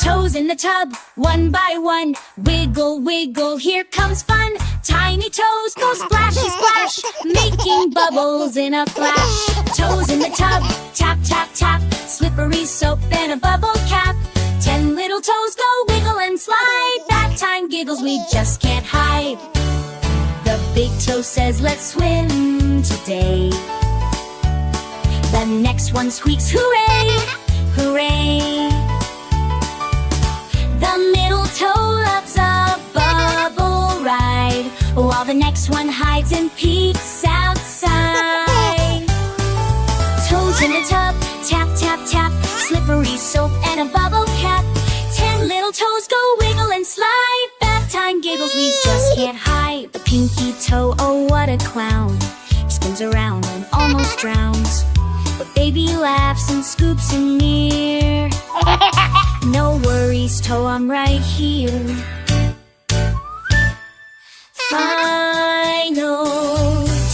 Toes in the tub, one by one. Wiggle, wiggle, here comes fun. Tiny toes go splashy, splash, making bubbles in a flash. Toes in the tub, tap, tap, tap. Slippery soap and a bubble cap. 10 little toes go wiggle and slide. That time giggles we just can't hide. The big toe says, let's swim today. The next one squeaks, hooray, hooray. The middle toe loves a bubble ride, while the next one hides and peeks outside. Toes in the tub, tap, tap, tap. Slippery soap and a bubble cap. 10 little toes go wiggle and slide. Bath time giggles we just can't hide. The pinky toe, oh what a clown. He spins around and almost drowns, but baby laughs and scoops him near. No worries, toe, I'm right here. Final.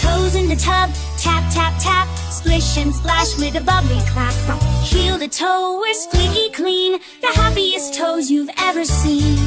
Toes in the tub, tap, tap, tap. Splish and splash with a bubbly clap. From heel to toe, we're squeaky clean. The happiest toes you've ever seen.